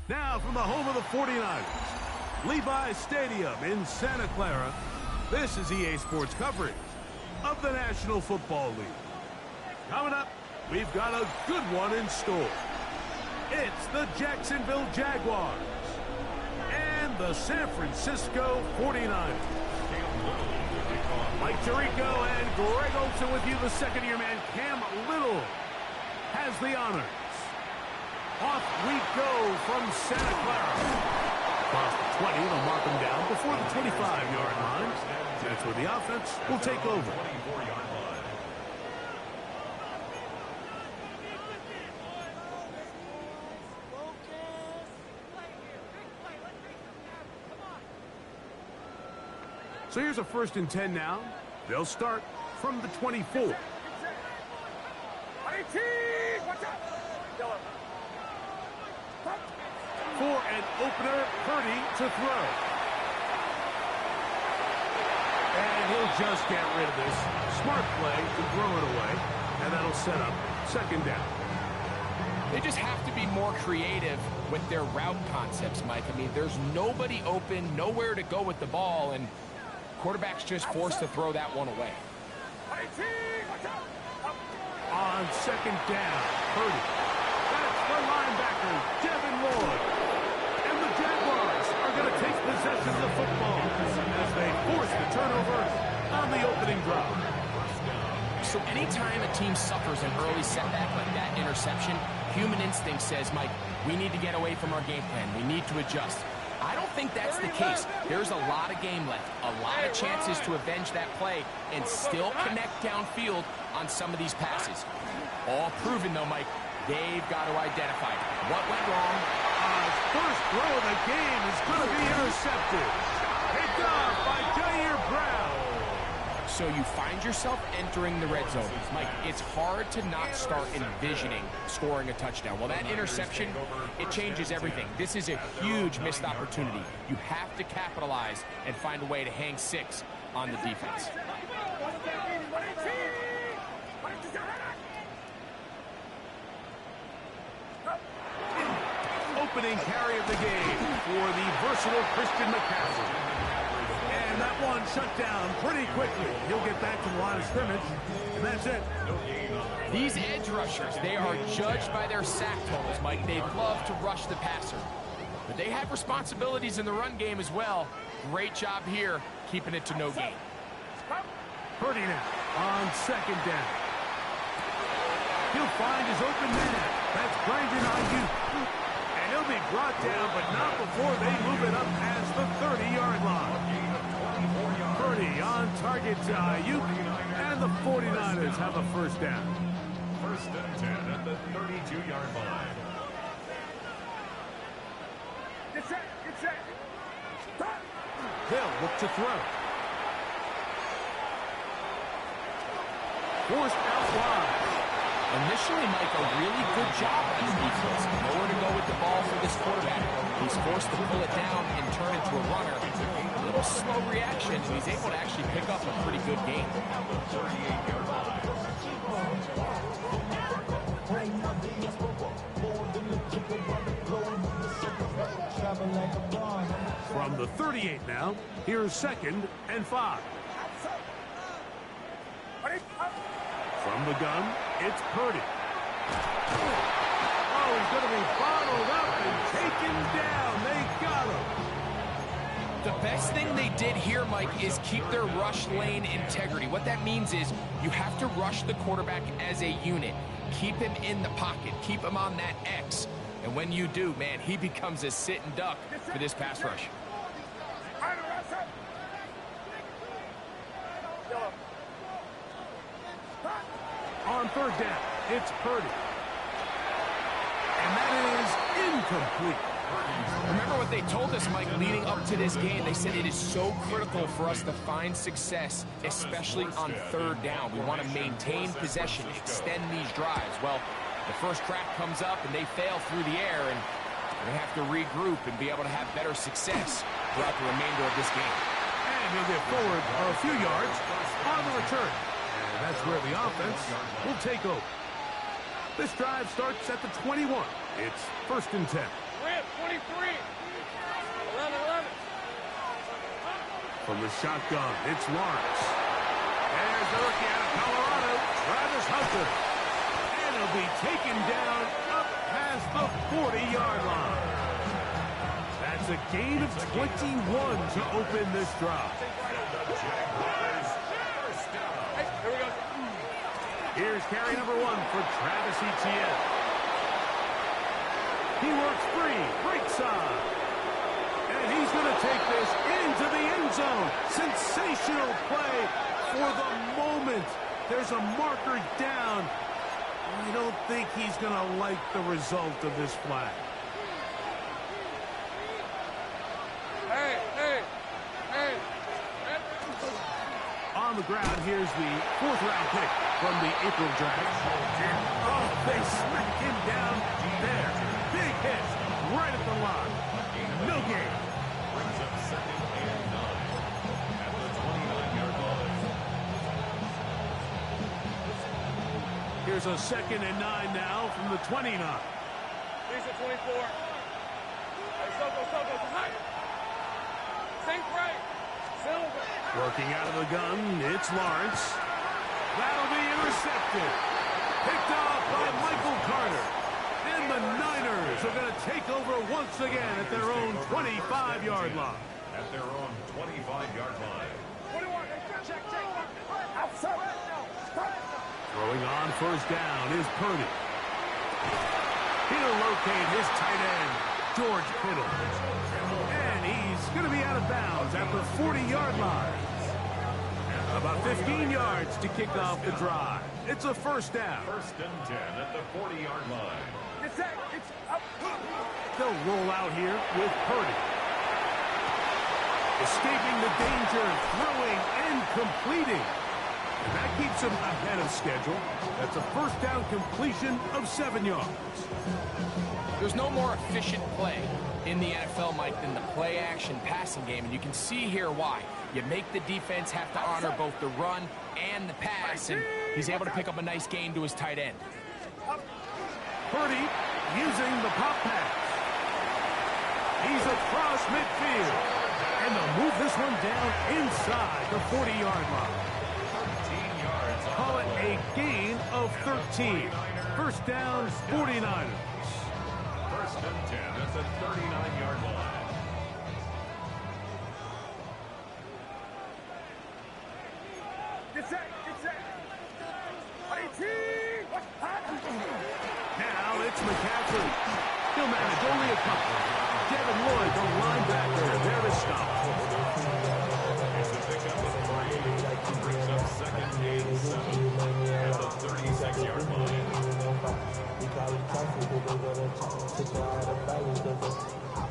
Now from the home of the 49ers, Levi's Stadium in Santa Clara, this is EA Sports coverage of the National Football League. Coming up, we've got a good one in store. It's the Jacksonville Jaguars and the San Francisco 49ers. Mike Tirico and Greg Olsen with you. The second-year man, Cam Little, has the honors. Off we go from Santa Clara. Across the 20, they'll mark them down before the 25-yard line. That's where the offense will take over. So here's a 1st and 10 now. They'll start from the 24. For an opener, Purdy to throw. And he'll just get rid of this. Smart play to throw it away. And that'll set up 2nd down. They just have to be more creative with their route concepts, Mike. I mean, there's nobody open, nowhere to go with the ball, and quarterback's just forced to throw that one away. On 2nd down, Purdy. That's the linebacker, Devin Lloyd. And the Jaguars are going to take possession of the football as they force the turnover on the opening drive. So anytime a team suffers an early setback like that interception, human instinct says, Mike, we need to get away from our game plan. We need to adjust. I don't think that's the case. There's a lot of game left, a lot of chances to avenge that play and still connect downfield on some of these passes. All proven, though, Mike, they've got to identify what went wrong. First throw of the game is going to be intercepted. Picked off by Jair Brown. So you find yourself entering the red zone. Mike, it's hard to not start envisioning scoring a touchdown. Well, that interception, it changes everything. This is a huge missed opportunity. You have to capitalize and find a way to hang 6 on the defense. Opening carry of the game for the versatile Christian McCaffrey. And that one shut down pretty quickly. He'll get back to the line of scrimmage, and that's it. These edge rushers, they are judged by their sack totals, Mike. They love to rush the passer. But they have responsibilities in the run game as well. Great job here, keeping it to no gain. Purdy now on 2nd down. He'll find his open man. That's Brandon Ayuk. And he'll be brought down, but not before they move it up past the 30-yard line. Purdy on target to Ayuk, and the 49ers have a 1st down. 1st and 10 at the 32-yard line. They'll look to throw. Forced out wide. Initially, Mike, a really good job by the defense. Nowhere to go with the ball for this quarterback. He's forced to pull it down and turn into a runner. A little slow reaction, and he's able to actually pick up a pretty good game. From the 38 now, here's 2nd and 5. From the gun, it's Purdy. Oh, he's going to be bottled up and taken down. They got him. The best thing they did here, Mike, is keep their rush lane integrity. What that means is you have to rush the quarterback as a unit. Keep him in the pocket. Keep him on that X. And when you do, man, he becomes a sitting duck for this pass rush. On 3rd down, it's Purdy. And that is incomplete. Remember what they told us, Mike, leading up to this game. They said it is so critical for us to find success, especially on 3rd down. We want to maintain possession, extend these drives. Well, the first crack comes up and they fail through the air, and they have to regroup and be able to have better success throughout the remainder of this game. And he'll get forward a few yards on the return. And that's where the offense will take over. This drive starts at the 21. It's 1st and 10. 23. 11. From the shotgun, it's Lawrence. There's the rookie out of Colorado, Travis Hunter. And he'll be taken down up past the 40-yard line. That's a gain of 21 to open this drive. Hey, here we go. Here's carry number 1 for Travis Etienne. He works free, right side. And he's going to take this into the end zone. Sensational play for the moment. There's a marker down. I don't think he's going to like the result of this flag. Hey. On the ground, here's the 4th-round pick from the April draft. Oh, they smack him down there. Big hit right at the line. No gain. Brings up 2nd and 9 at the 29-yard line. Here's a 2nd and 9 now from the 29. Here's the 24. Hey, Soko, behind. Sink right. Silver. Working out of the gun, it's Lawrence. That'll be intercepted. Picked off by Michael Carter. And the Niners are going to take over once again at their own 25-yard line. At their own 25-yard line. 21. Check. Outside. Throwing on 1st down is Purdy. He'll locate his tight end, George Kittle. And he's going to be out of bounds at the 40-yard line. About 15 yards to kick off the drive. It's a 1st down. 1st and 10 at the 40-yard line. It's up. They'll roll out here with Purdy. Escaping the danger, throwing and completing. And that keeps him ahead of schedule. That's a 1st down completion of 7 yards. There's no more efficient play in the NFL, Mike, than the play-action passing game, and you can see here why. You make the defense have to honor both the run and the pass, and he's able to pick up a nice gain to his tight end. Purdy using the pop pass. He's across midfield. And they'll move this one down inside the 40-yard line. 13 yards. Call it a gain of 13. 1st down, 49ers. 1st and 10 at the 39-yard line. Get set. 18. Now it's McCaffrey. He'll manage only a couple. Devin Lloyd, the linebacker, there to stop. It's a pickup of 3. Brings up 2nd and 7 at the 36-yard line.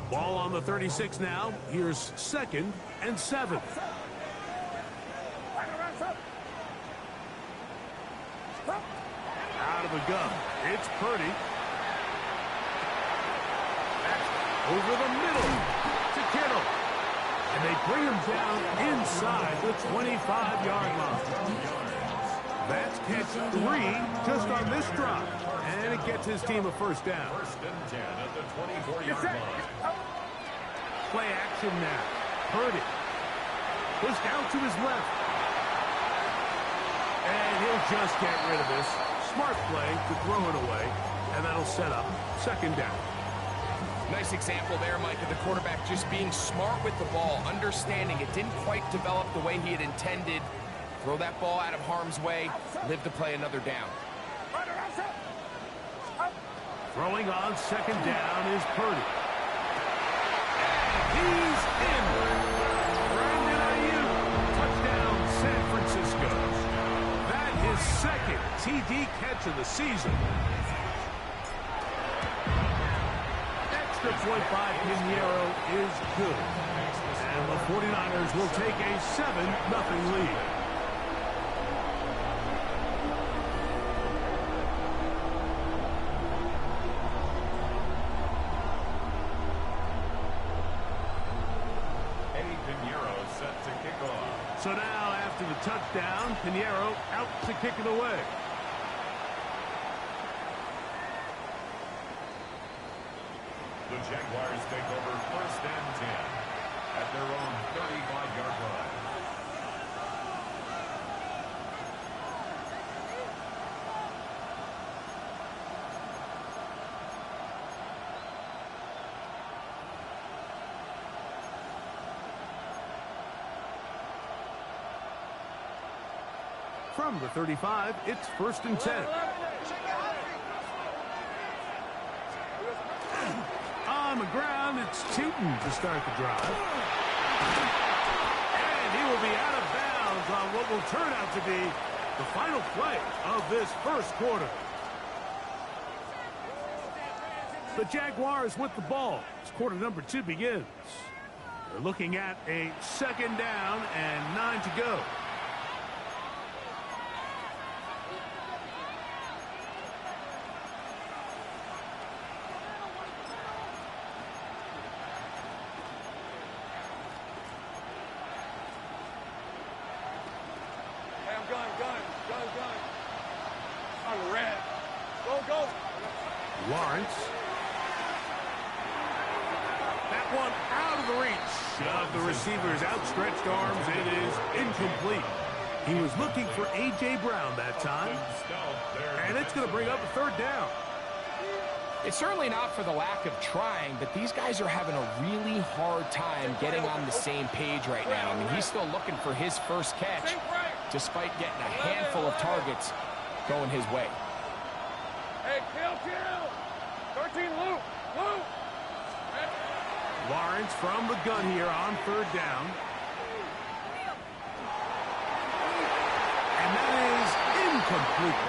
Ball on the 36 now. Here's 2nd and 7. Out of the gun. It's Purdy. Over the middle to Kittle. And they bring him down inside the 25-yard line. That's catch 3 just on this drive. And it gets his team a 1st down. 1st and 10 at the 24-yard line. Play action now. Purdy. Push down to his left. And he'll just get rid of this. Smart play to throw it away. And that'll set up 2nd down. Nice example there, Mike, of the quarterback just being smart with the ball, understanding it didn't quite develop the way he had intended. Throw that ball out of harm's way, live to play another down. Throwing on 2nd down is Purdy. And he's in. Brandon Ayuk, touchdown San Francisco. That his 2nd TD catch of the season. Extra point by Pinheiro is good. And the 49ers will take a 7-0 lead. So now, after the touchdown, Pinheiro out to kick it away. The Jaguars take over 1st and 10 at their own 35-yard line. From the 35, it's 1st and 10. On the ground, it's Tootin to start the drive. And he will be out of bounds on what will turn out to be the final play of this first quarter. The Jaguars with the ball as quarter number 2 begins. They're looking at a 2nd down and 9 to go. Gun. On red. Go. Lawrence. That one out of the reach of the receiver's outstretched arms. It is incomplete. He was looking for A.J. Brown that time. And it's going to bring up a 3rd down. It's certainly not for the lack of trying, but these guys are having a really hard time getting on the same page right now. I mean, he's still looking for his first catch, despite getting a handful of targets going his way. Hey, kill. 13, Luke. Lawrence from the gun here on 3rd down. And that is incomplete.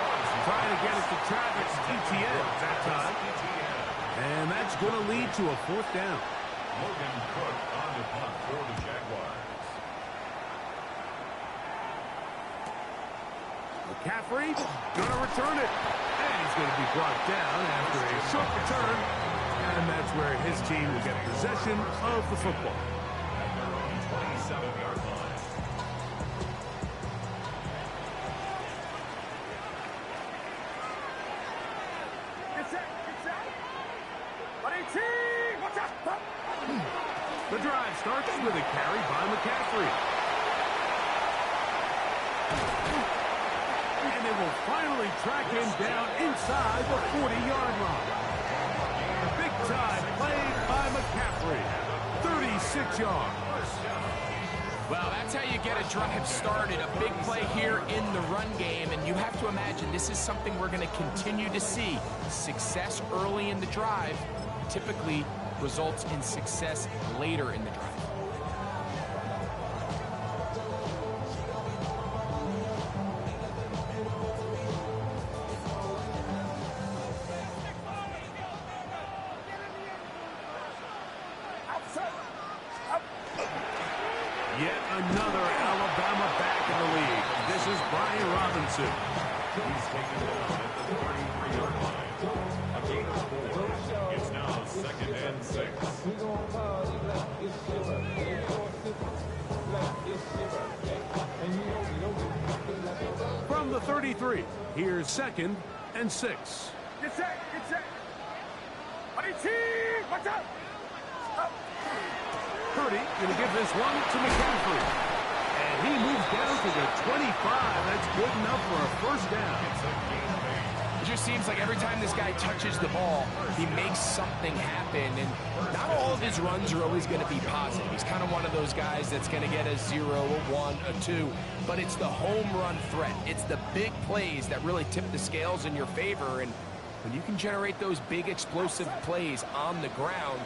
Trying to get it to Travis Etienne that time. And that's going to lead to a 4th down. Logan Cook on the punt for the Jaguars. McCaffrey going to return it. And he's going to be brought down after a short return. And that's where his team will get possession of the football. At their own 27-yard line. The drive starts with a carry by McCaffrey. And they will finally track him down inside the 40-yard line. A big time played by McCaffrey. 36 yards. Well, that's how you get a drive started. A big play here in the run game, and you have to imagine this is something we're going to continue to see. Success early in the drive typically results in success later in the drive. Yet another Alabama back in the league. This is Brian Robinson. He's taken down at the 33-yard line. A gain of 4. It's now 2nd and 6. From the 33, here's 2nd and 6. Get set. Watch out. Purdy going to give this one to McCaffrey. And he moves down to the 25. That's good enough for a 1st down. It just seems like every time this guy touches the ball, he makes something happen. And not all of his runs are always going to be positive. He's kind of one of those guys that's going to get a 0, a 1, a 2. But it's the home run threat. It's the big plays that really tip the scales in your favor. And when you can generate those big explosive plays on the ground,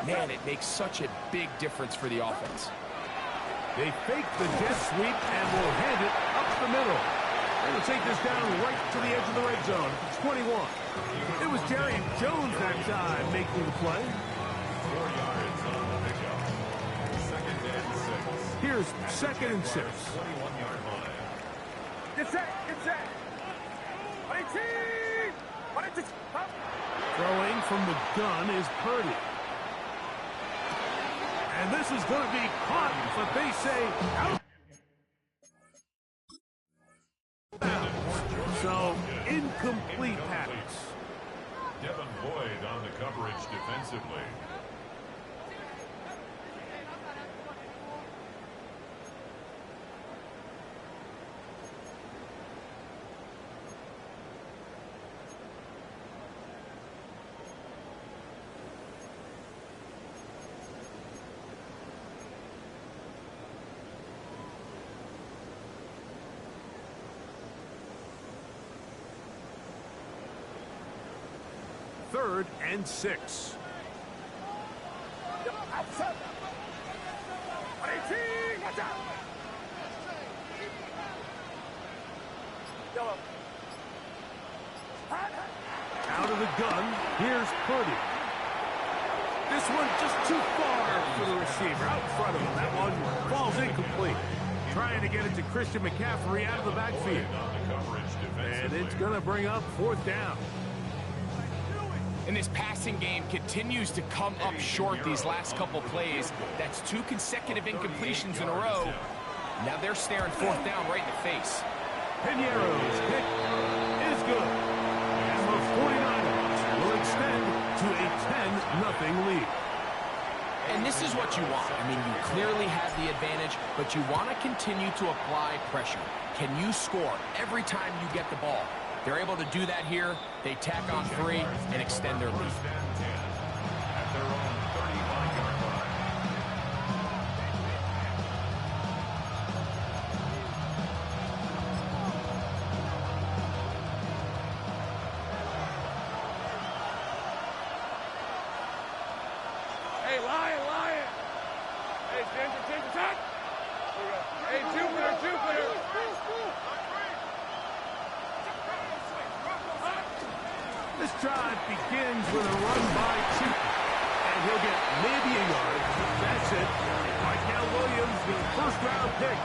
man, it makes such a big difference for the offense. They fake the jet sweep and will hand it up the middle. They will take this down right to the edge of the red zone. It's 21. It was Jerry Jones that time making the play. 4 yards on the pickup. 2nd and 6. Here's 2nd and 6. 21-yard line. Get set. Throwing from the gun is Purdy. And this is going to be caught, but they say out. So, incomplete pass. Devin deployed on the coverage defensively. Third and 6. Out of the gun, here's Purdy. This one just too far for the receiver. Out in front of him. That one falls incomplete. Trying to get it to Christian McCaffrey out of the backfield. And it's going to bring up 4th down. And this passing game continues to come up short these last couple plays. That's 2 consecutive incompletions in a row. Now they're staring 4th down right in the face. Piñeiro's hit is good. And the 49ers will extend to a 10-0 lead. And this is what you want. I mean, you clearly have the advantage, but you want to continue to apply pressure. Can you score every time you get the ball? They're able to do that here. They tack on 3 and extend their lead. At their own 35-yard line. Hey, Lion. Hey, Ginger, touch. Hey, Jupiter. This drive begins with a run by Chupa, and he'll get maybe a yard. That's it. Michael Williams, the first-round pick,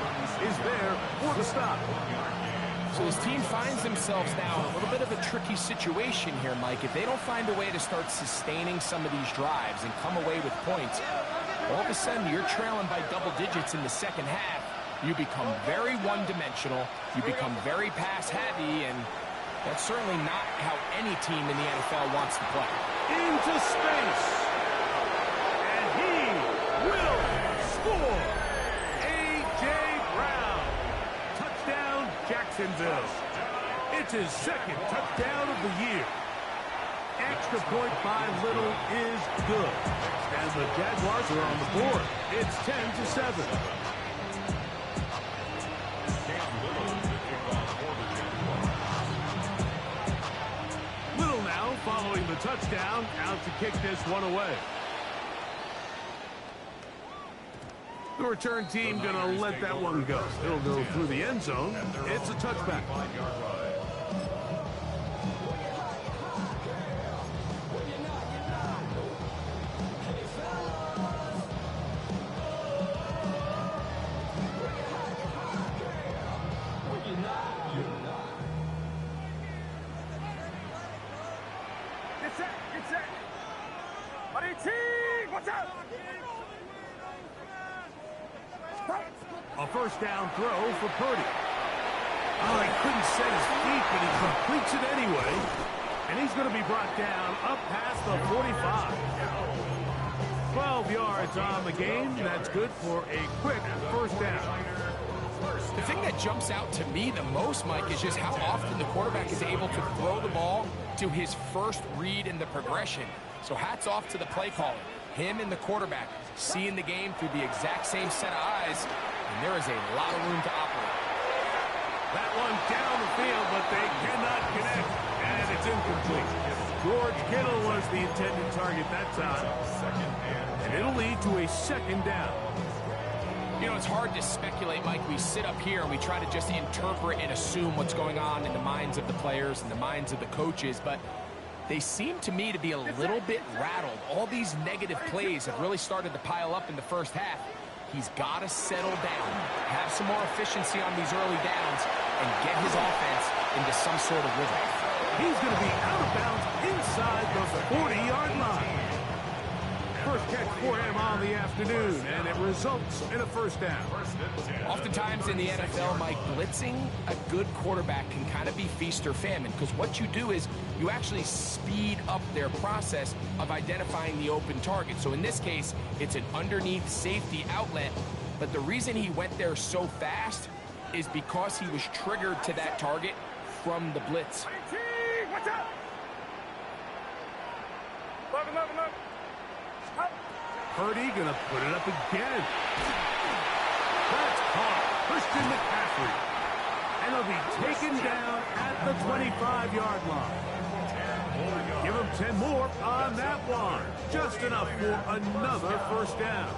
is there for the stop. So his team finds themselves now in a little bit of a tricky situation here, Mike. If they don't find a way to start sustaining some of these drives and come away with points, all of a sudden you're trailing by double digits in the second half. You become very one-dimensional. You become very pass-heavy, and that's certainly not how any team in the NFL wants to play. Into space. And he will score. A.J. Brown. Touchdown, Jacksonville. It's his 2nd touchdown of the year. Extra point by Little is good. And the Jaguars are on the board. It's 10-7. Following the touchdown, out to kick this one away. The return team going to let that one go. It'll go through the end zone. It's a touchback. A first down throw for Purdy. Oh, he couldn't set his feet, but he completes it anyway. And he's going to be brought down up past the 45. 12 yards on the game. That's good for a quick first down. The thing that jumps out to me the most, Mike, is just how often the quarterback is able to throw the ball to his first read in the progression. So hats off to the play caller. Him and the quarterback seeing the game through the exact same set of eyes, and there is a lot of room to operate. That one down the field, but they cannot connect, and it's incomplete. George Kittle was the intended target that time, and it'll lead to a 2nd down. You know, it's hard to speculate, Mike. We sit up here and we try to just interpret and assume what's going on in the minds of the players and the minds of the coaches, but they seem to me to be a little bit rattled. All these negative plays have really started to pile up in the first half. He's got to settle down, have some more efficiency on these early downs, and get his offense into some sort of rhythm. He's going to be out of bounds inside the 40-yard line. First catch project for him on the afternoon, and it results in a first down. Oftentimes in the NFL, Mike, blitzing a good quarterback can kind of be feast or famine, because what you do is you actually speed up their process of identifying the open target. So in this case, it's an underneath safety outlet, but the reason he went there so fast is because he was triggered to that target from the blitz. Watch out! Look. Purdy gonna put it up again. That's caught. Christian McCaffrey. And he'll be taken down at the 25-yard line. Give him 10 more on that one. Just enough for another first down.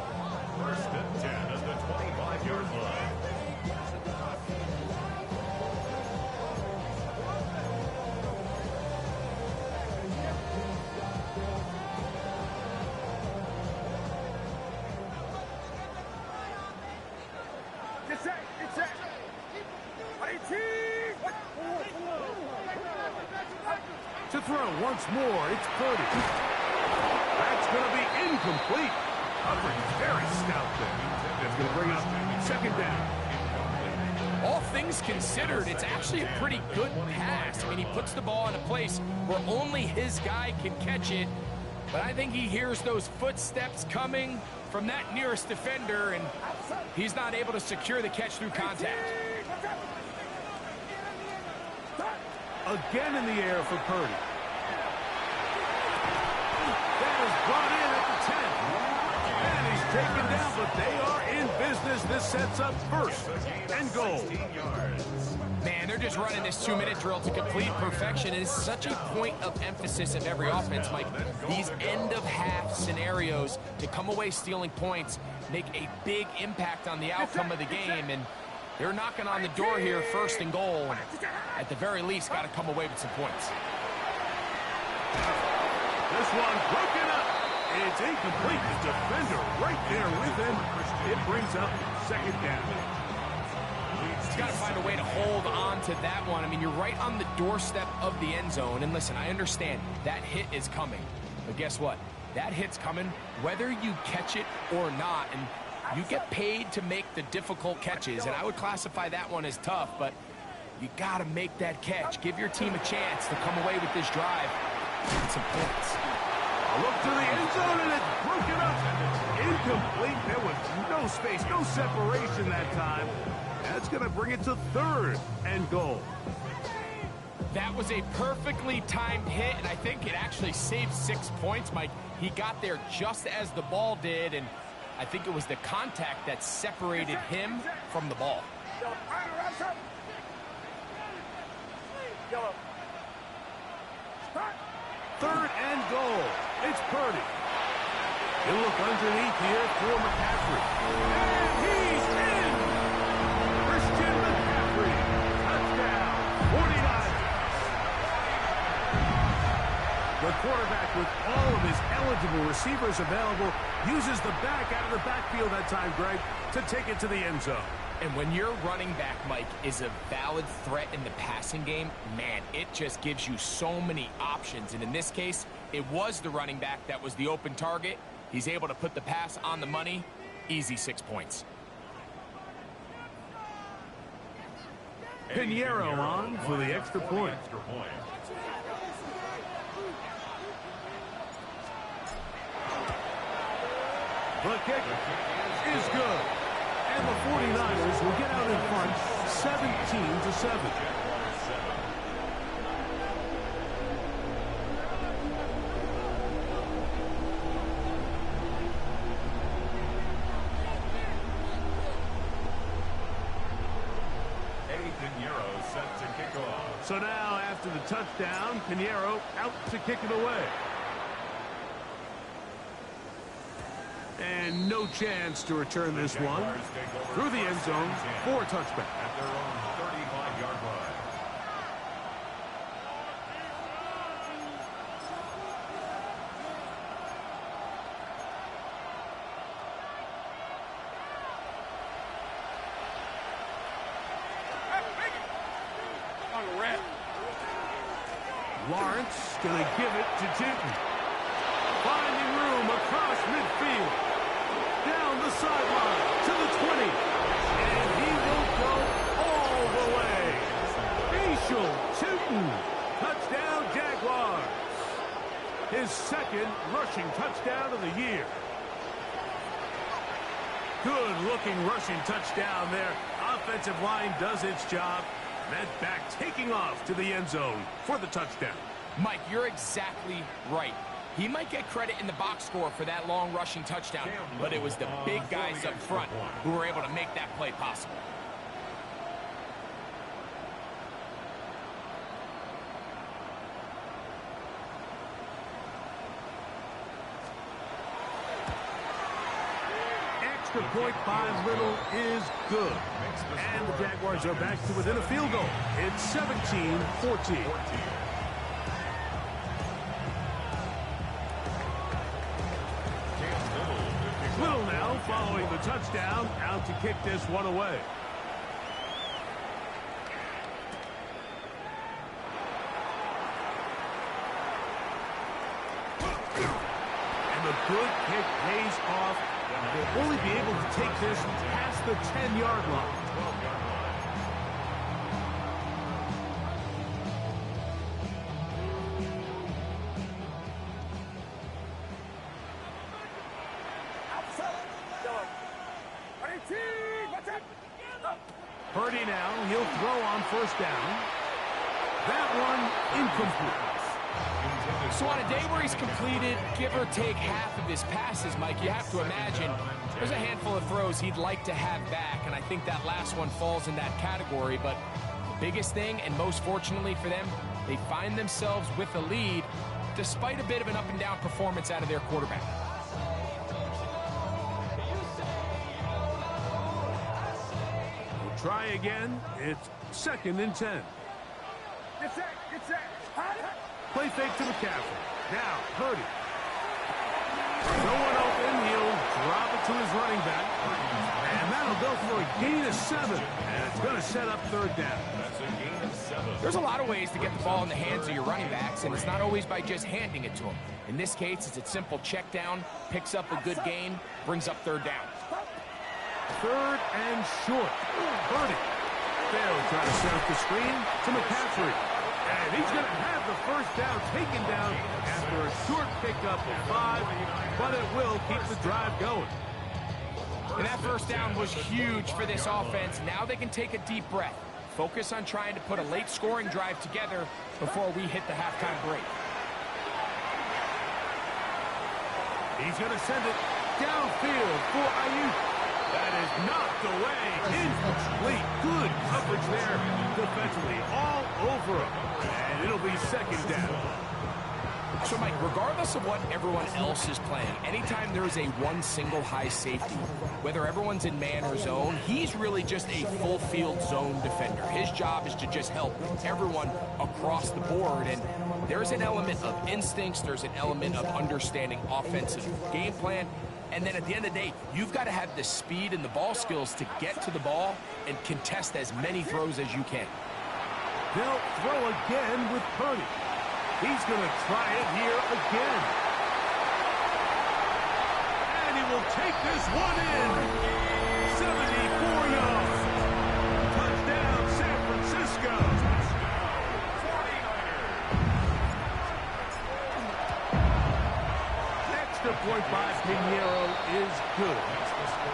First and 10 at the 25-yard line. To throw once more, it's Purdy. That's going to be incomplete. Coverage very stout there. That's going to bring up second down. All things considered, it's actually a pretty good pass. I mean, he puts the ball in a place where only his guy can catch it. But I think he hears those footsteps coming from that nearest defender, and he's not able to secure the catch through contact. Again in the air for Purdy. That is brought in at the 10. And he's taken down, but they are in business. This sets up first and goal. Man, they're just running this 2-minute drill to complete perfection. It is such a point of emphasis of every offense, Mike. These end-of-half scenarios to come away stealing points make a big impact on the outcome of the game, and they're knocking on the door here, first and goal. At the very least, got to come away with some points. This one broken up. It's incomplete. The defender right there with him. It brings up second down. He's got to find a way to hold on to that one. I mean, you're right on the doorstep of the end zone. And listen, I understand that hit is coming. But guess what? That hit's coming whether you catch it or not. And you get paid to make the difficult catches. And I would classify that one as tough, but you got to make that catch. Give your team a chance to come away with this drive and some points. A look to the end zone, and it's broken up. Incomplete. There was no space, no separation that time. That's going to bring it to third and goal. That was a perfectly timed hit, and I think it actually saved 6 points, Mike. He got there just as the ball did, and I think it was the contact that separated him from the ball. Third and goal. It's Purdy. He'll look underneath here for McCaffrey. And he's in! Christian McCaffrey. Touchdown. 49. The quarterback, with all of his eligible receivers available, uses the back out of the backfield that time, Greg, to take it to the end zone. And when your running back, Mike, is a valid threat in the passing game, man, it just gives you so many options. And in this case, it was the running back that was the open target. He's able to put the pass on the money. Easy 6 points. Pinheiro on for the extra point. The kick is good. And the 49ers will get out in front 17-7. So now, after the touchdown, Pinheiro out to kick it away. And no chance to return this one through the end zone for a touchback. At their own 35-yard line. Lawrence going to give it to Tinton. Finding room Boom, across midfield. Down the sideline to the 20. And he will go all the way. Facial Tootin. Touchdown, Jaguars. His second rushing touchdown of the year. Good-looking rushing touchdown there. Offensive line does its job. Met back taking off to the end zone for the touchdown. Mike, you're exactly right. He might get credit in the box score for that long rushing touchdown, but it was the big guys up front who were able to make that play possible. Extra point by Little is good. And the Jaguars are back to within a field goal. It's 17-14. Little now following the touchdown, out to kick this one away. And the good kick pays off. They'll only be able to take this past the 10-yard line. Purdy now, he'll throw on first down. That one incomplete. So on a day where he's completed, give or take half of his passes, Mike, you have to imagine there's a handful of throws he'd like to have back, and I think that last one falls in that category. But the biggest thing, and most fortunately for them, they find themselves with a lead despite a bit of an up-and-down performance out of their quarterback. We'll try again. It's 2nd and 10. Get set, get set. Play fake to McCaffrey. Now, Purdy. No one open. He'll drop it to his running back. And that'll go for a gain of 7. And it's going to set up 3rd down. That's a gain of 7. There's a lot of ways to get the ball in the hands of your running backs, and it's not always by just handing it to them. In this case, it's a simple check down, picks up a good gain, brings up 3rd down. 3rd and short. Purdy. They'll try to set up the screen to McCaffrey. And he's going to have the first down taken down after a short pickup of 5, but it will keep the drive going. And that first down was huge for this offense. Now they can take a deep breath. Focus on trying to put a late scoring drive together before we hit the halftime break. He's going to send it downfield for Ayuk. That is knocked away. Incomplete. Good coverage there defensively. All over him. And it'll be 2nd down. So, Mike, regardless of what everyone else is playing, anytime there is a one single high safety, whether everyone's in man or zone, he's really just a full field zone defender. His job is to just help everyone across the board. And there's an element of instincts. There's an element of understanding offensive game plan. And then at the end of the day, you've got to have the speed and the ball skills to get to the ball and contest as many throws as you can. They'll throw again with Purdy. He's going to try it here again. And he will take this one in. 74 yards. Touchdown, San Francisco. Extra point by Pinheiro is good.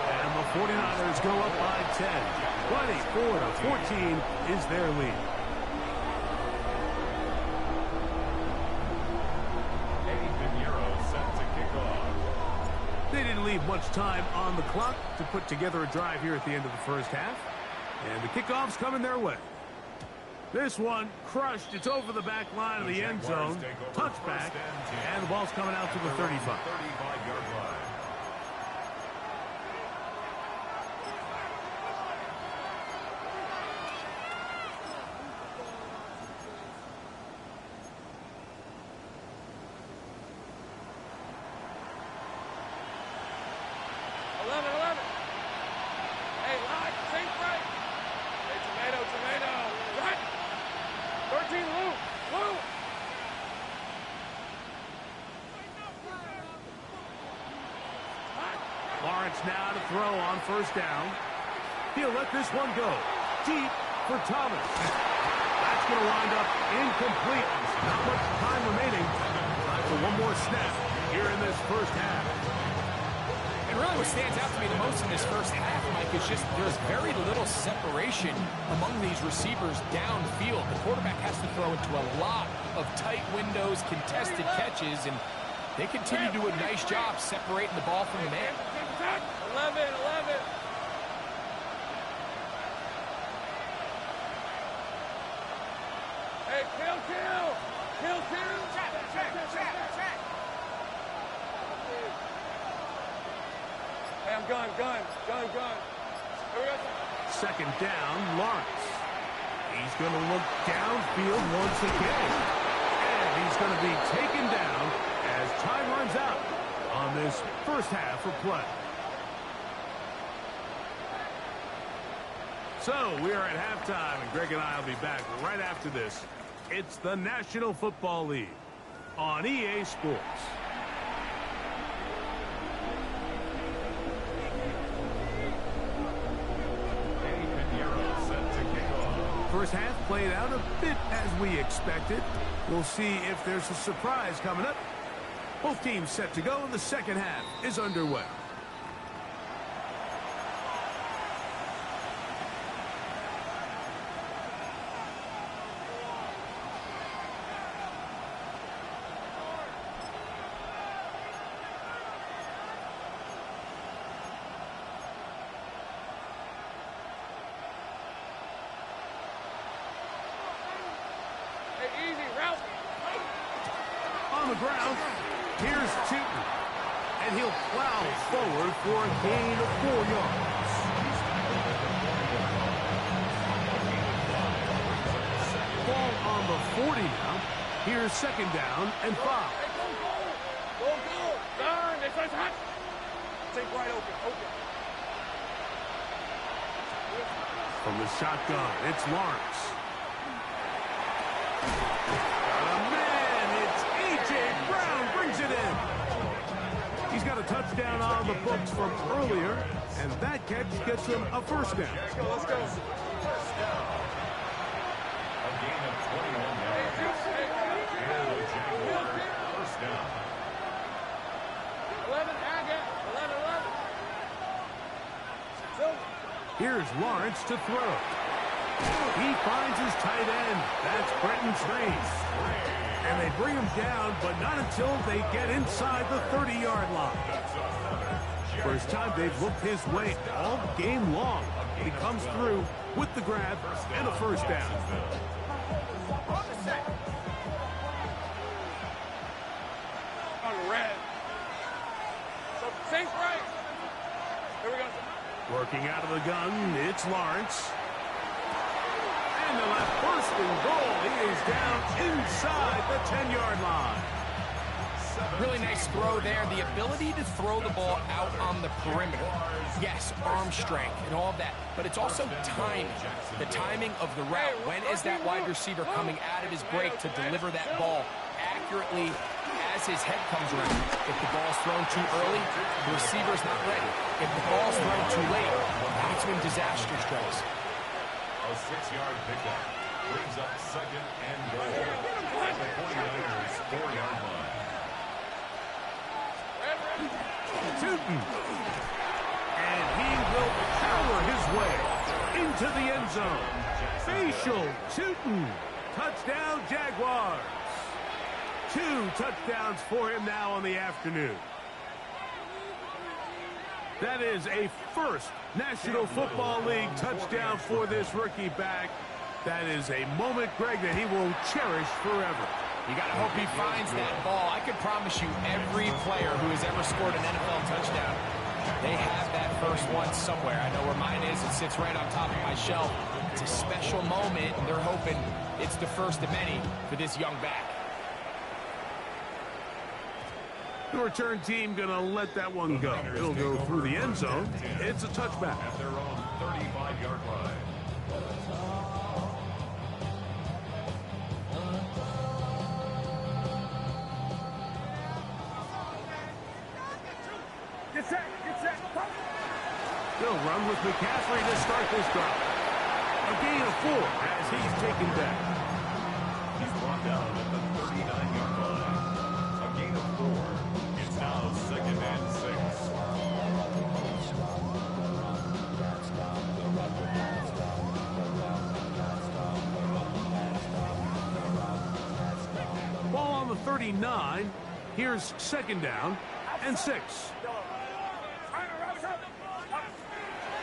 And the 49ers go up by 10. 24-14 is their lead. They didn't leave much time on the clock to put together a drive here at the end of the first half. And the kickoff's coming their way. This one crushed. It's over the back line of the end zone. Touchback. And the ball's coming out to the 35. 35-yard line. Lawrence now to throw on first down. He'll let this one go. Deep for Thomas. That's going to wind up incomplete. Not much time remaining. Time for one more snap here in this first half. And really what stands out to me the most in this first half, Mike, is just there's very little separation among these receivers downfield. The quarterback has to throw into a lot of tight windows, contested catches, and they continue to do a nice job separating the ball from the man. 11. Hey, kill. Check. Hey, I'm gun. Here we go. Second down, Lawrence. He's going to look downfield once again. And he's going to be taken down as time runs out on this first half of play. So we are at halftime, and Greg and I will be back right after this. It's the National Football League on EA Sports. First half played out a bit as we expected. We'll see if there's a surprise coming up. Both teams set to go, and the second half is underway. On the ground, here's Tootin, and he'll plow forward for a gain of 4 yards. Ball on the 40 now. Here's second down and 5. Go. Turn. This one's hot. Take right open. From the shotgun, it's Lawrence. Brings it in. He's got a touchdown on the books from earlier, and that catch gets him a first down. Let's go. First down. A gain of 21 yards. And the Jaguars first down. 11, Agate. 11. Here's Lawrence to throw. He finds his tight end. That's Brenton Strange. And they bring him down, but not until they get inside the 30-yard line. First time they've looked his way all game long. He comes through with the grab and a first down. On the red. So, think right. Here we go. Working out of the gun, it's Lawrence. And the left first and goal. He is down inside the 10-yard line. Really nice throw there. The ability to throw the ball out on the perimeter. Yes, arm strength and all of that. But it's also timing. The timing of the route. When is that wide receiver coming out of his break to deliver that ball accurately as his head comes around? If the ball's thrown too early, the receiver's not ready. If the ball's thrown too late, that's when disaster strikes. A 6-yard pickup brings up second and goal at the 49ers 4-yard line. Tootin. And he will power his way into the end zone. Facial Tootin. Touchdown Jaguars. 2 touchdowns for him now on the afternoon. That is a first National Football League touchdown for this rookie back. That is a moment, Greg, that he will cherish forever. You got to hope he finds that ball. I can promise you every player who has ever scored an NFL touchdown, they have that first one somewhere. I know where mine is. It sits right on top of my shelf. It's a special moment, and they're hoping it's the first of many for this young back. The return team going to let that one go. It'll go through the end zone. It's a touchback. At their own 35-yard line. Get set. They'll run with McCaffrey to start this drive. A gain of 4 as he's taken back. He's brought down at the 39-yard line. A gain of 4. It's now 2nd and 6. Ball on the 39. Here's 2nd down and 6.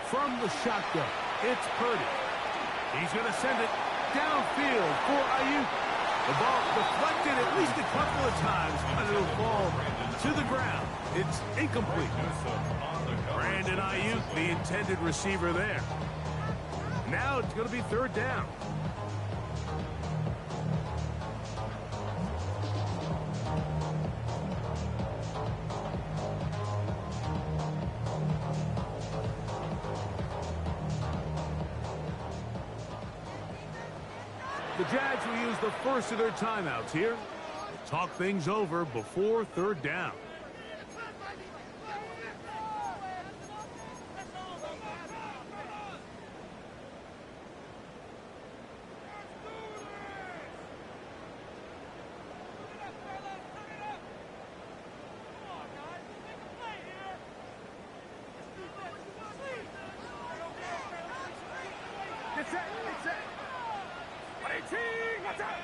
From the shotgun, it's Purdy. He's going to send it downfield for Ayuk. The ball deflected at least a couple of times, and it'll fall to the ground. It's incomplete. Brandon Ayuk, the intended receiver there. Now it's going to be 3rd down. The Jags will use the first of their timeouts here. Talk things over before 3rd down. Get set. Watch out.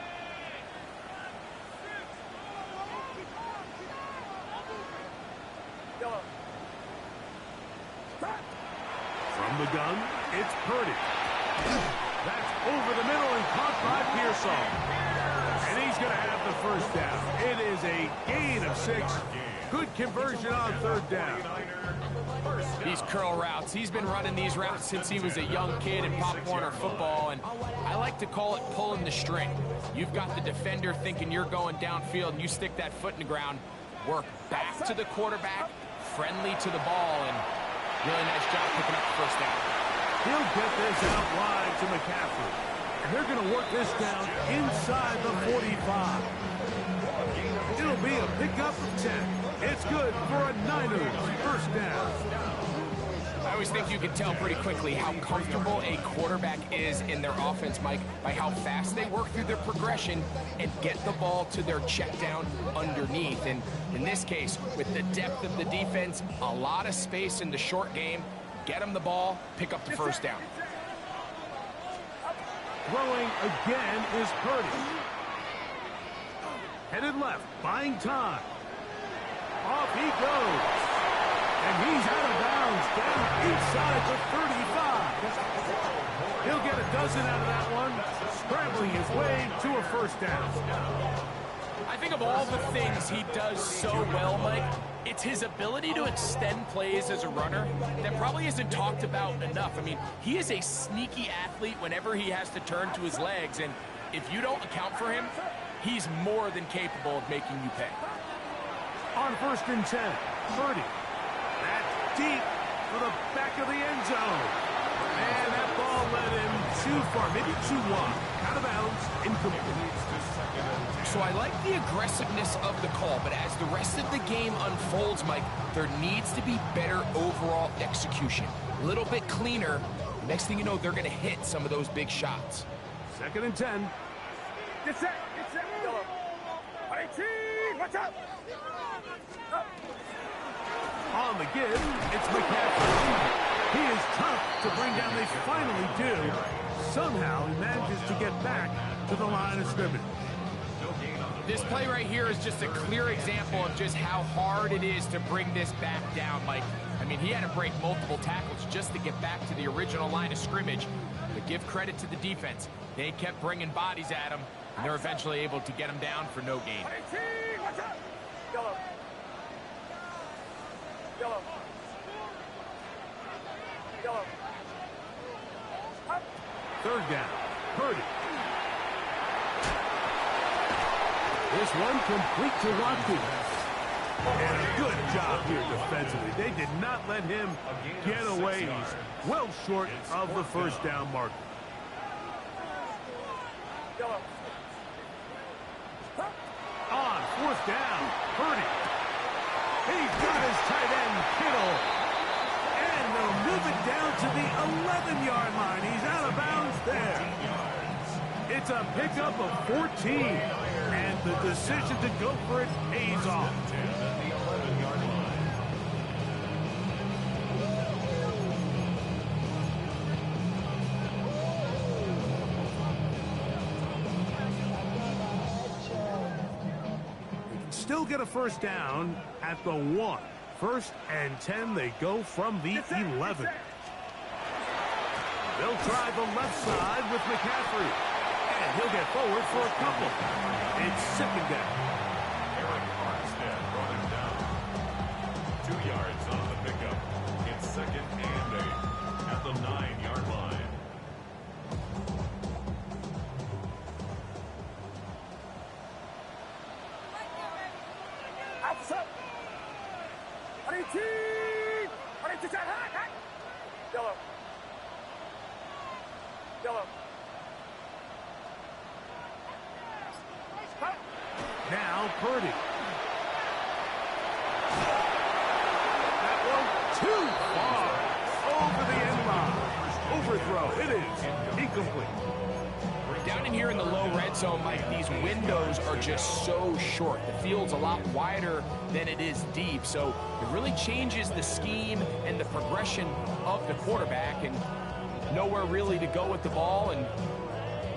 From the gun, it's Purdy. That's over the middle and caught by Pearsall. And he's going to have the 1st down. It is a gain of 6. Good conversion on 3rd down. These curl routes, he's been running these routes since he was a young kid in Pop Warner football, and I like to call it pulling the string. You've got the defender thinking you're going downfield, and you stick that foot in the ground, work back to the quarterback, friendly to the ball, and really nice job picking up the 1st down. He'll get this out wide to McCaffrey. And they're going to work this down inside the 45. It'll be a pickup of 10. It's good for a Niners 1st down. I always think you can tell pretty quickly how comfortable a quarterback is in their offense, Mike, by how fast they work through their progression and get the ball to their check down underneath. And in this case, with the depth of the defense, a lot of space in the short game, get them the ball, pick up the 1st down. Throwing again is Purdy. Headed left, buying time. Off he goes. And he's out of bounds, down inside the 35. He'll get a dozen out of that one, scrambling his way to a 1st down. I think of all the things he does so well, Mike, it's his ability to extend plays as a runner that probably isn't talked about enough. I mean, he is a sneaky athlete whenever he has to turn to his legs, and if you don't account for him, he's more than capable of making you pay. On 1st and 10, Purdy. That's deep for the back of the end zone. And that ball led him too far, maybe too wide. Out of bounds, incomplete. So I like the aggressiveness of the call, but as the rest of the game unfolds, Mike, there needs to be better overall execution. A little bit cleaner. Next thing you know, they're going to hit some of those big shots. 2nd and 10. Get set. Watch out. On the give, it's McCaffrey. He is tough to bring down. They finally do. Somehow he manages to get back to the line of scrimmage. This play right here is just a clear example of just how hard it is to bring this back down, Mike. I mean, he had to break multiple tackles just to get back to the original line of scrimmage. But give credit to the defense. They kept bringing bodies at him, and they're eventually able to get him down for no gain. Watch out. Yellow. 3rd down. Purdy. This one complete to Watkins. And a good job here defensively. They did not let him get away. He's well short of the 1st down marker. On 4th down, Purdy. He's got his tight end killed. middle. And they'll move it down to the 11-yard line. He's out of bounds there. It's a pickup of 14. And the decision to go for it pays off. Still get a first down at the 1. First and 10, they go from the 11. They'll try the left side with McCaffrey. And he'll get forward for a couple. It's second down. Eric Armstead brought him down. 2 yards on the pickup. It's second and 8 at the 9-yard line. Yellow. Yellow. Now Purdy. That one too far. Over the end line. Overthrow. It is incomplete. Down in here in the low red zone, Mike, these windows are just so short. The field's a lot wider than it is deep, so it really changes the scheme and the progression of the quarterback, and nowhere really to go with the ball, and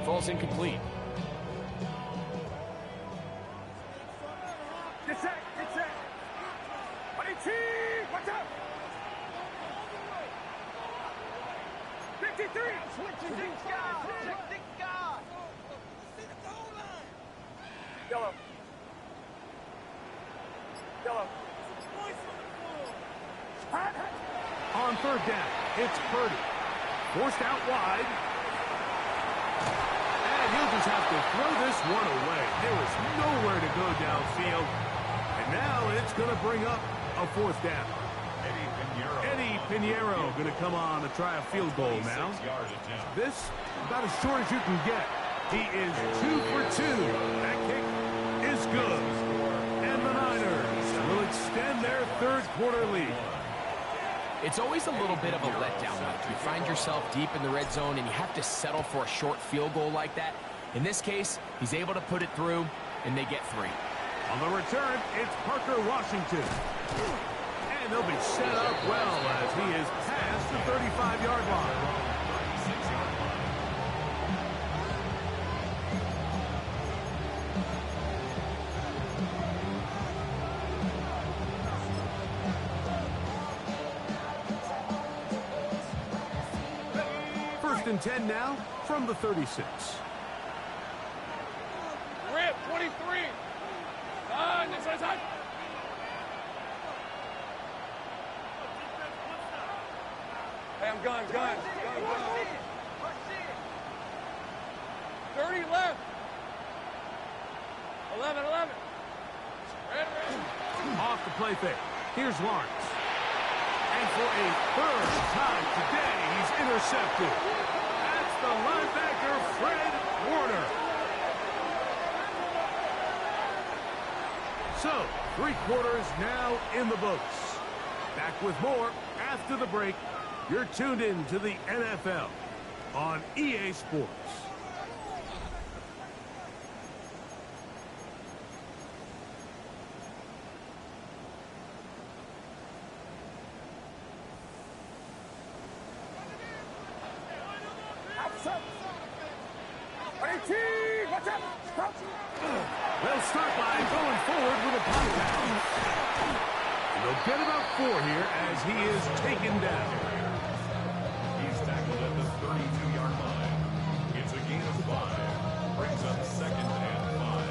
falls incomplete. Get set, get set. Watch out. 53. Yellow. Yellow. On third down, it's Purdy. Forced out wide. And he'll just have to throw this one away. There is nowhere to go downfield. And now it's going to bring up a fourth down. Eddie Pinheiro going to come on to try a field goal now. This about as short as you can get. He is 2 for 2. That kick is good. And the Niners will extend their third quarter lead. It's always a little bit of a letdown, Mike. You find yourself deep in the red zone and you have to settle for a short field goal like that. In this case, he's able to put it through, and they get 3. On the return, it's Parker Washington. And he'll be set up well as he is past the 35-yard line. First and 10 now from the 36. Rip, 23. This is hot. Hey, I'm gone. 30 left. 11. Ready. Off the play fake. Here's Lawrence. And for a third time today, he's intercepted. That's the linebacker, Fred Warner. So, 3 quarters now in the books. Back with more after the break. You're tuned in to the NFL on EA Sports. They'll start by going forward with a punt down. They'll get about 4 here as he is taken down. He's tackled at the 32-yard line. It's a gain of 5. Brings up second and 5.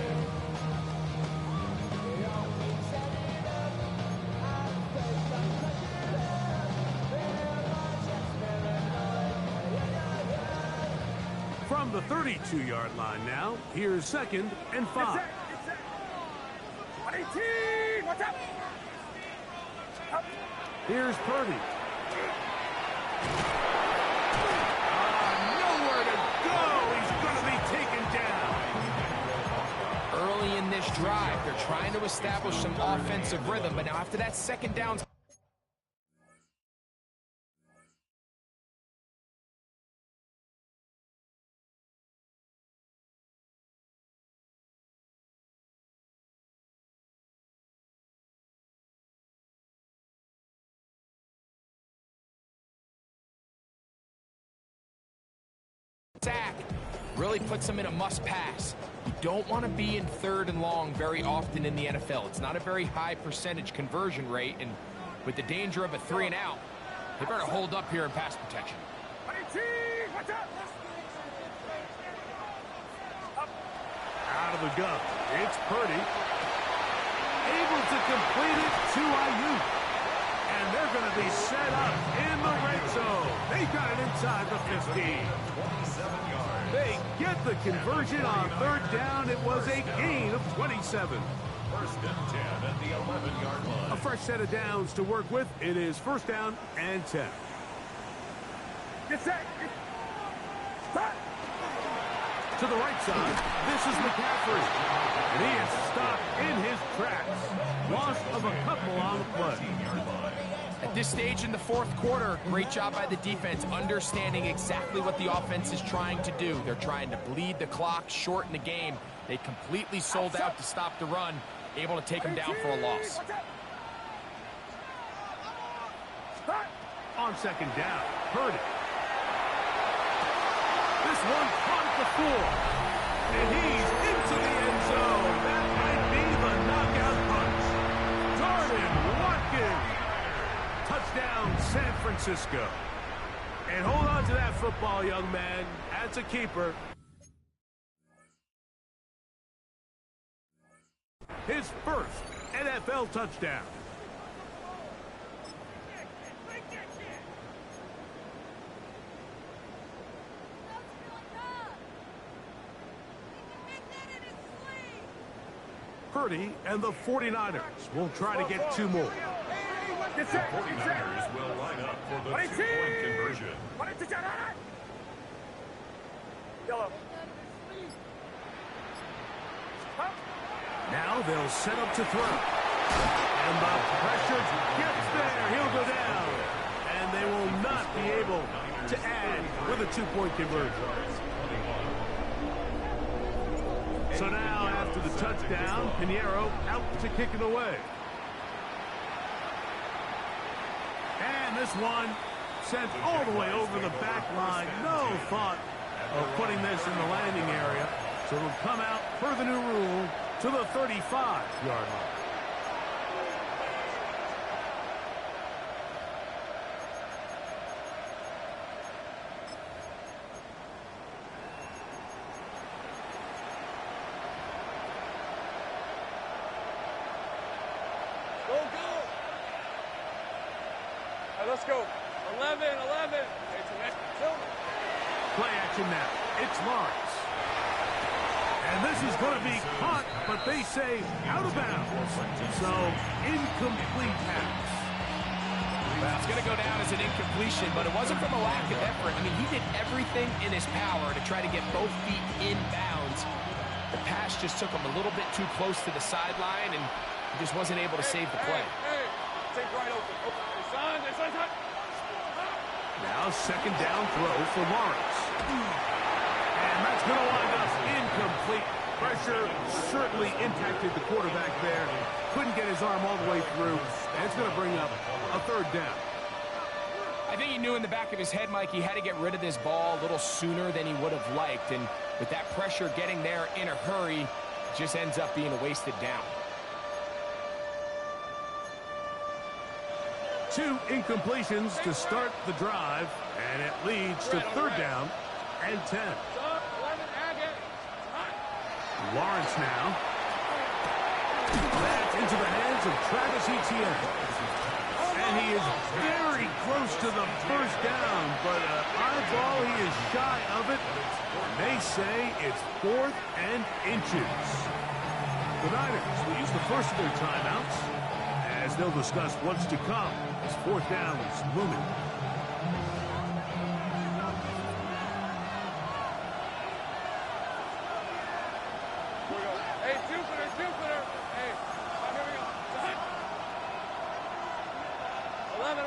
From the 32-yard line now, here's second and 5. Watch out. Here's Purdy. Nowhere to go. He's going to be taken down. Early in this drive, they're trying to establish some offensive rhythm, but now after that second down sack really puts them in a must-pass. You don't want to be in 3rd and long very often in the NFL. It's not a very high percentage conversion rate, and with the danger of a 3 and out, they better hold up here in pass protection. Out of the gun, it's Purdy. Able to complete it to Ayuk. And they're going to be set up in the red zone. They got it inside the 15. They get the conversion on 3rd down. It was a gain of 27. 1st and 10 at the 11-yard line. A fresh set of downs to work with. It is 1st down and 10. Get set. To the right side, this is McCaffrey. And he is stopped in his tracks. Loss of a couple on the play. At this stage in the 4th quarter, great job by the defense, understanding exactly what the offense is trying to do. They're trying to bleed the clock, shorten the game. They completely sold out to stop the run, able to take them down for a loss. On 2nd down, Purdy. This one caught at the 4. And he's into the end zone. That might be the knockout punch. Jordan Watkins. Touchdown, San Francisco. And hold on to that football, young man. That's a keeper. His 1st NFL touchdown. Purdy and the 49ers will try to get 2 more. The 49ers will line up for the 2-point conversion. Now they'll set up to throw. And the pressure gets there. He'll go down. And they will not be able to add with a 2-point conversion. So now, after the touchdown, Pinheiro out to kick it away. And this one sent all the way over the back line. No thought of putting this in the landing area. So it'll come out per the new rule to the 35-yard line. Let's go. 11. Play action now. It's Lawrence. And this is going to be caught, but they say out of bounds. So, incomplete pass. Well, it's going to go down as an incompletion, but it wasn't from a lack of effort. I mean, he did everything in his power to try to get both feet in bounds. The pass just took him a little bit too close to the sideline, and he just wasn't able to save the play. Take right open. Now 2nd down throw for Lawrence. And that's going to wind up incomplete. Pressure certainly impacted the quarterback there. Couldn't get his arm all the way through. And it's going to bring up a 3rd down. I think he knew in the back of his head, Mike, he had to get rid of this ball a little sooner than he would have liked. And with that pressure getting there in a hurry, it just ends up being a wasted down. 2 incompletions to start the drive, and it leads to 3rd down and 10. Lawrence now. That's into the hands of Travis Etienne. And he is very close to the 1st down, but eyeball, he is shy of it. They say it's 4th and inches. The Niners will use the first of their timeouts, as they'll discuss what's to come as 4th down is looming. Hey, Jupiter. Hey, here we go. 11.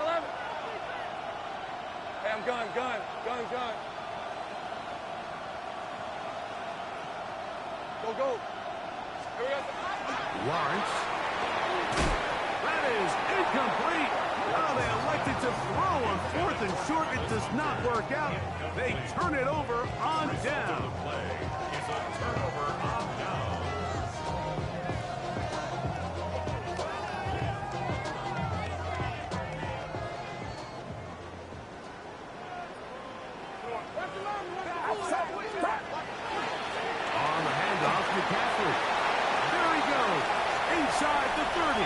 Hey, I'm gun. Go. Here we go. Lawrence. That is incomplete. Well, they elected to throw a On 4th and short, it does not work out. They turn it over on down. Play is a turnover on down. On the handoff, McCaffrey. There he goes, inside the 30.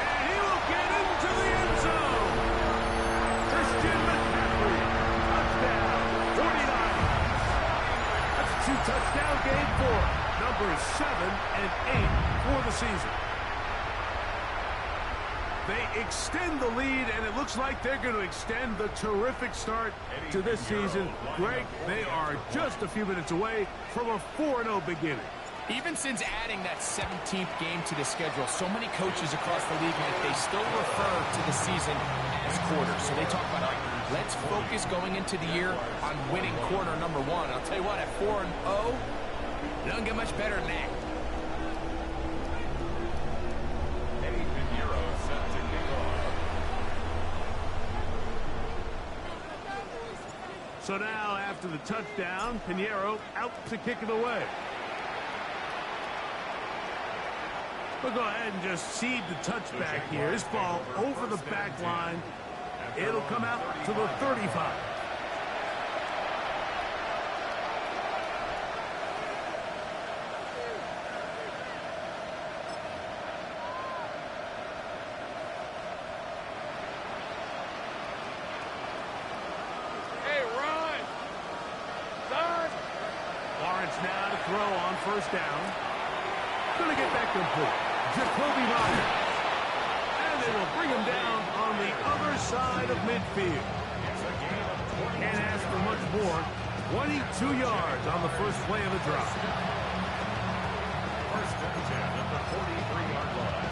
And he will get into the end zone. Christian McCaffrey, touchdown, 49. That's a 2-touchdown game for numbers 7 and 8 for the season. They extend the lead, and it looks like they're going to extend the terrific start to this season. Greg, they are just a few minutes away from a 4-0 beginning. Even since adding that 17th game to the schedule, so many coaches across the league, like, they still refer to the season as quarters. So they talk about, all right, let's focus going into the year on winning quarter number 1. I'll tell you what, at 4-0, it doesn't get much better than that. So now, after the touchdown, Pinheiro out to kick it away. We'll go ahead and just cede the touchback here. This ball over the back line. It'll come out to the 35. Now to throw on first down. Going to get that complete. Jacoby Myers. And they will bring him down on the other side of midfield. Can't ask for much more. 22 yards on the first play of the drive. First and 10 at the 43-yard line.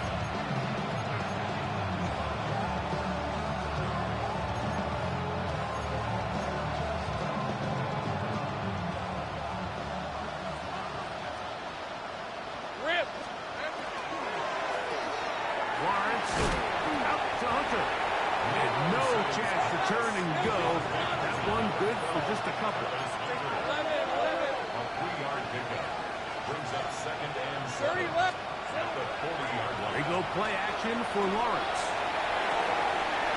Turn and go. That one good for just a couple. A 3-yard pickup. Brings up second and 7 at the 40-yard line. They go play action for Lawrence.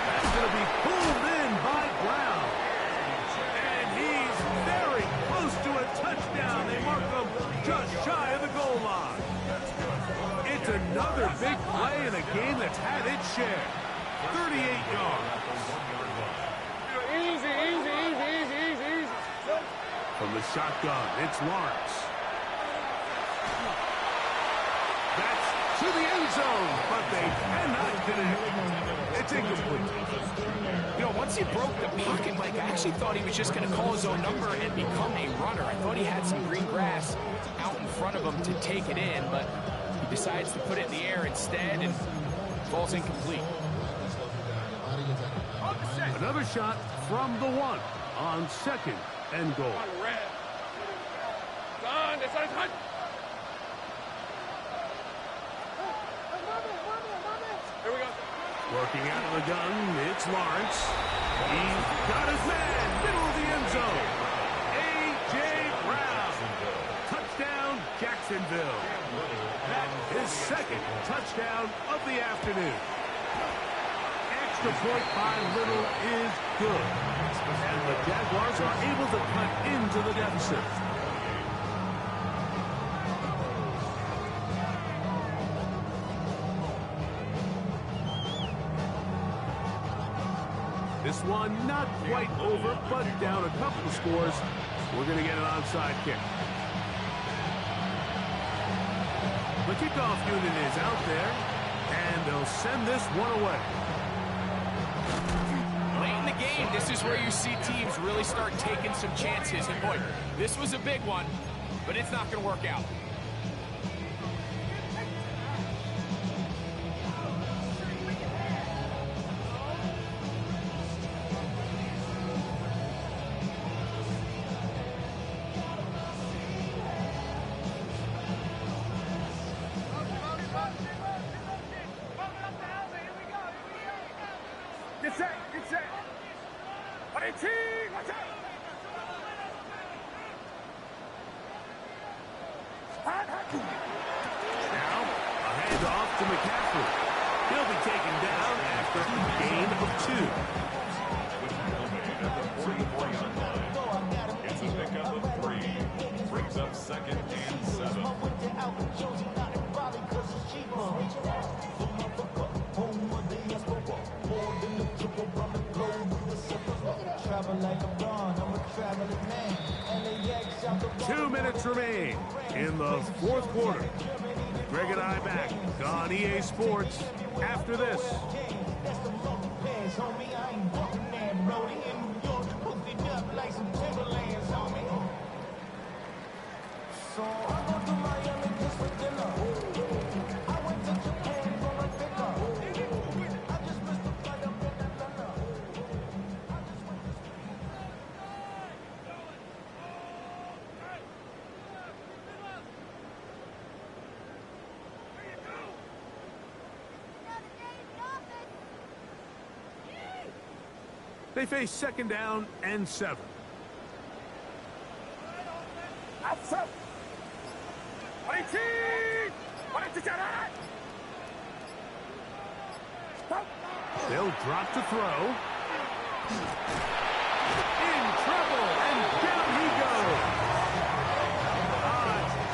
That's going to be pulled in by Brown. And he's very close to a touchdown. They mark him just shy of the goal line. It's another big play in a game that's had its share. 38 yards. Easy. From the shotgun, it's Lawrence. That's to the end zone, but they cannot connect. It's incomplete. You know, once he broke the pocket, Mike, I actually thought he was just going to call his own number and become a runner. I thought he had some green grass out in front of him to take it in, but he decides to put it in the air instead and falls incomplete. Another shot from the 1 on second and goal. Here we go. Working out of the gun, it's Lawrence. He's got his man, middle of the end zone. A.J. Brown. Touchdown, Jacksonville. His second touchdown of the afternoon. Extra point by Little is good. And the Jaguars are able to cut into the deficit. This one not quite over, but down a couple of scores. We're going to get an onside kick. The kickoff unit is out there, and they'll send this one away. Late in the game, this is where you see teams really start taking some chances. And boy, this was a big one, but it's not going to work out. Get set. Get set. Watch out. Now, a handoff to McCaffrey. He'll be taken down after a gain of 2. At the 44-yard line. It's a pickup of 3. Brings up 2nd and 7. $2 minutes remain in the 4th quarter. Greg and I back on EA Sports after this. So I go to Miami just for dinner. I went to Japan for my pickup. I just missed the flight up in Atlanta. They face 2nd down and 7. Outside. They'll drop to throw. In trouble, and down he goes.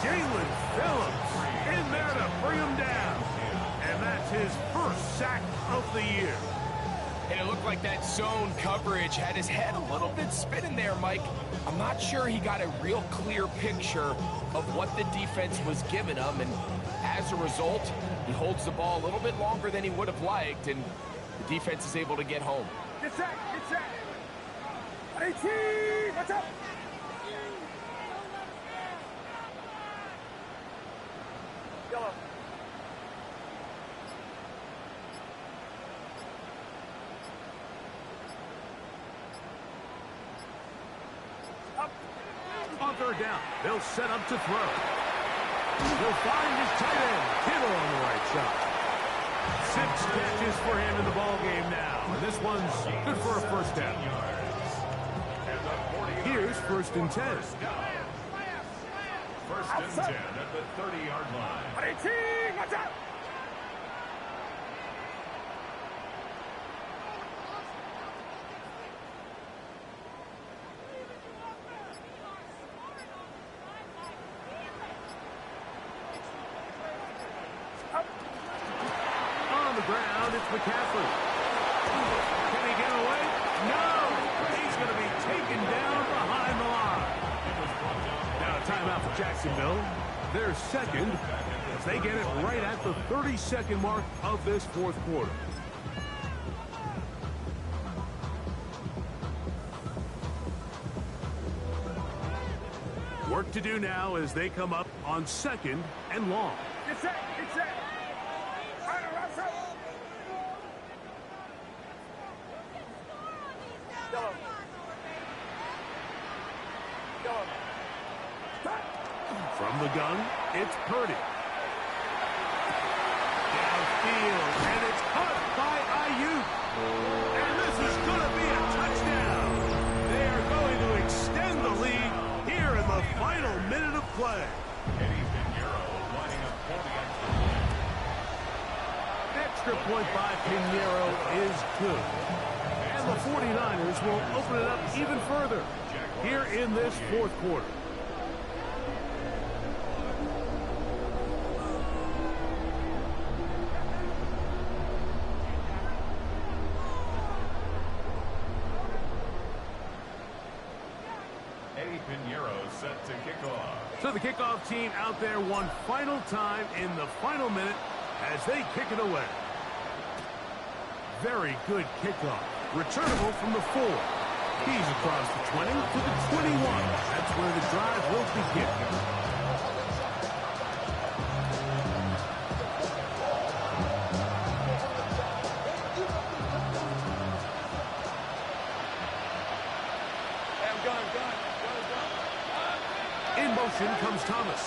Jalen Phillips in there to bring him down. And that's his first sack of the year. And it looked like that zone coverage had his head a little bit spinning there, Mike. I'm not sure he got a real clear picture of what the defense was giving him, and as a result, he holds the ball a little bit longer than he would have liked, and the defense is able to get home. Get set. Get set. Watch out. Yellow. On 3rd down, they'll set up to throw. He'll find his tight end, Kittle, on the right side. 6 catches for him in the ball game now, and this one's good for a 1st down. Here's 1st and 10. 1st and 10 at the 30-yard line. Watch out. On the ground, it's McCaffrey. Can he get away? No! He's going to be taken down behind the line. Now a timeout for Jacksonville. They're 2nd as they get it right at the 30-second mark of this 4th quarter. Work to do now as they come up on 2nd and long. Get set. Get set. Yellow. From the gun, it's Purdy. Downfield, and it's caught by Ayuk. And this is going to be a touchdown. They are going to extend the lead here in the final minute of play. Extra point by Pinheiro is good. And the 49ers will open it up even further here in this 4th quarter. Set to kick off. So the kickoff team out there one final time in the final minute as they kick it away. Very good kickoff. Returnable from the 4. He's across the 20 to the 21. That's where the drive will begin. In motion comes Thomas.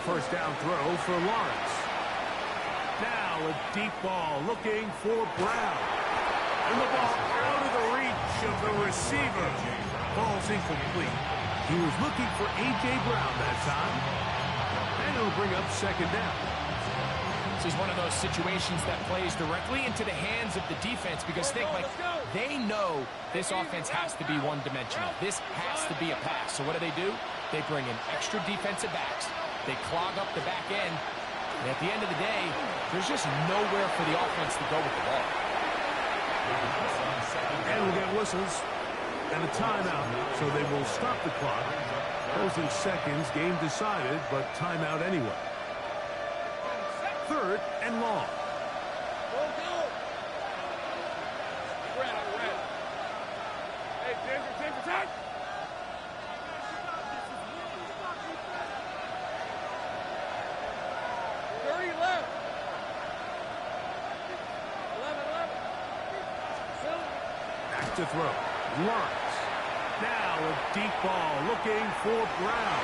first down throw for Lawrence. Now a deep ball looking for Brown. And the ball out of the reach of the receiver. Ball's incomplete. He was looking for A.J. Brown that time. And it'll bring up second down. This is one of those situations that plays directly into the hands of the defense because think, like, they know this offense has to be one-dimensional. This has to be a pass. So what do? They bring in extra defensive backs. They clog up the back end. And at the end of the day, there's just nowhere for the offense to go with the ball. And we'll get whistles and a timeout, so they will stop the clock. Closing seconds, game decided, but timeout anyway. Third and long. Go, go. Red. Hey, Ginger, touch. Left. 11. Back to throw. Lawrence. Now a deep ball looking for Brown.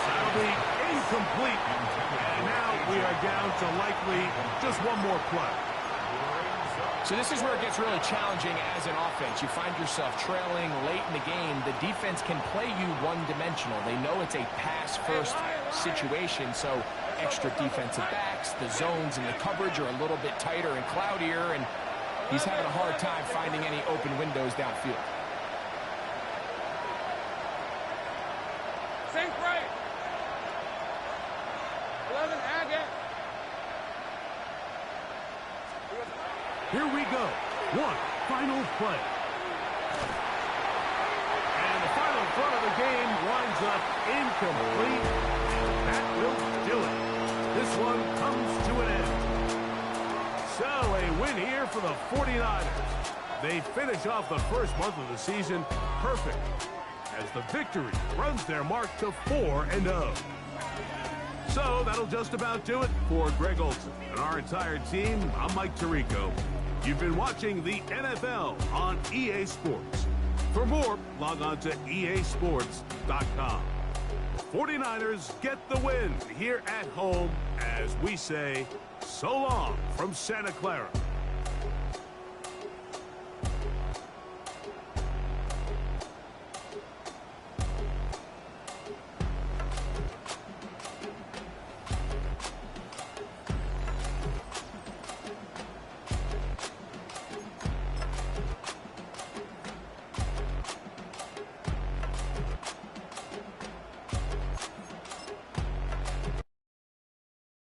That'll be incomplete. And now we are down to likely just one more play. So this is where it gets really challenging as an offense. You find yourself trailing late in the game. The defense can play you one-dimensional. They know it's a pass-first situation, so extra defensive backs, the zones and the coverage are a little bit tighter and cloudier, and he's having a hard time finding any open windows downfield. Sink right. 11, Agate. Here we go. One final play. And the final throw of the game winds up incomplete. That will do it. This one comes to an end. So a win here for the 49ers. They finish off the first month of the season perfect as the victory runs their mark to 4-0. So that'll just about do it for Greg Olson and our entire team. I'm Mike Tirico. You've been watching the NFL on EA Sports. For more, log on to easports.com. 49ers get the win here at home as we say so long from Santa Clara.